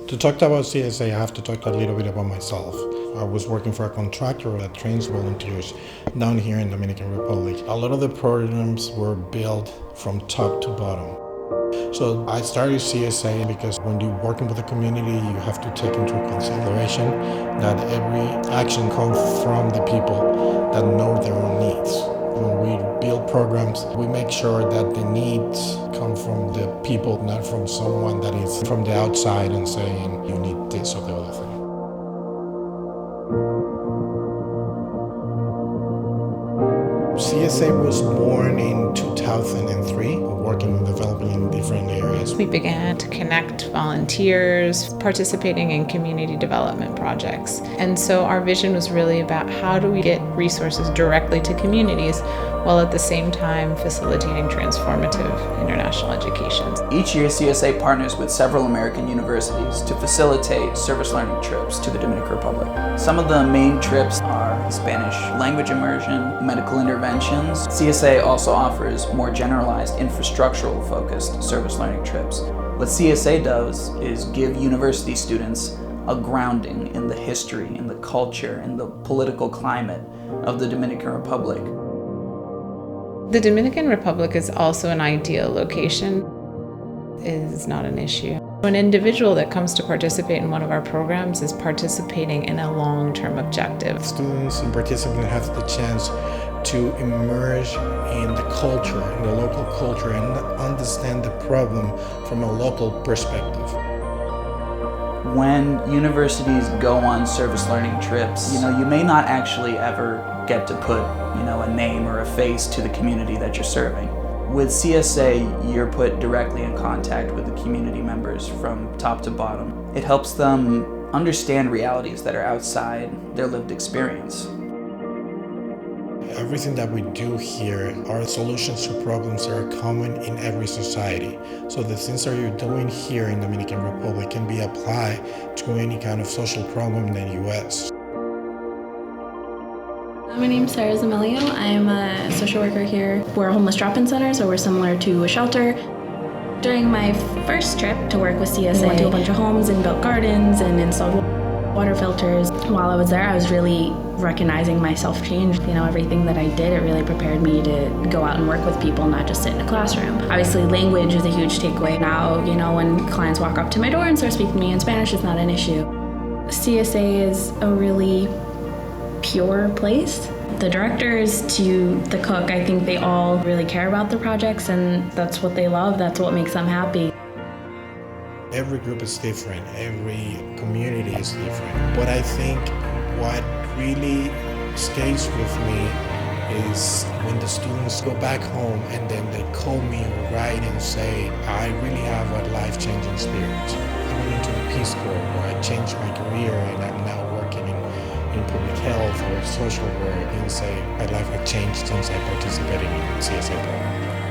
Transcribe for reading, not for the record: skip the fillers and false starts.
To talk about CSA, I have to talk a little bit about myself. I was working for a contractor that trains volunteers down here in Dominican Republic. A lot of the programs were built from top to bottom. So I started CSA because when you're working with the community, you have to take into consideration that every action comes from the people that know their own needs. When we build programs, we make sure that the needs come from the people, not from someone that is from the outside and saying you need this or the other thing. CSA was born in 2003, working and developing in different areas. We began to connect volunteers, participating in community development projects. And so our vision was really about how do we get resources directly to communities while at the same time facilitating transformative international education. Each year, CSA partners with several American universities to facilitate service learning trips to the Dominican Republic. Some of the main trips are Spanish language immersion, medical interventions. CSA also offers more generalized infrastructural focused service learning trips. What CSA does is give university students a grounding in the history, in the culture, in the political climate of the Dominican Republic. The Dominican Republic is also an ideal location. It is not an issue. An individual that comes to participate in one of our programs is participating in a long-term objective. Students and participants have the chance to immerse in the culture, in the local culture, and understand the problem from a local perspective. When universities go on service learning trips, you may not actually ever get to put, a name or a face to the community that you're serving. With CSA, you're put directly in contact with the community members from top to bottom. It helps them understand realities that are outside their lived experience. Everything that we do here are solutions to problems that are common in every society. So the things that you're doing here in Dominican Republic can be applied to any kind of social problem in the U.S. My name's Sarah Zamelio. I'm a social worker here. We're a homeless drop-in center, so we're similar to a shelter. During my first trip to work with CSA, I went to a bunch of homes and built gardens and installed water filters. While I was there, I was really recognizing myself change. Everything that I did, it really prepared me to go out and work with people, not just sit in a classroom. Obviously, language is a huge takeaway. Now, when clients walk up to my door and start speaking to me in Spanish, it's not an issue. CSA is a really pure place. The directors to the cook, I think they all really care about the projects, and that's what they love. That's what makes them happy. Every group is different. Every community is different. But I think what really stays with me is when the students go back home and then they call me or write and say, I really have a life-changing experience. I went into the Peace Corps where I changed my career and I'm now working in public health or social work, and say my life has changed since I participated in the CSA program.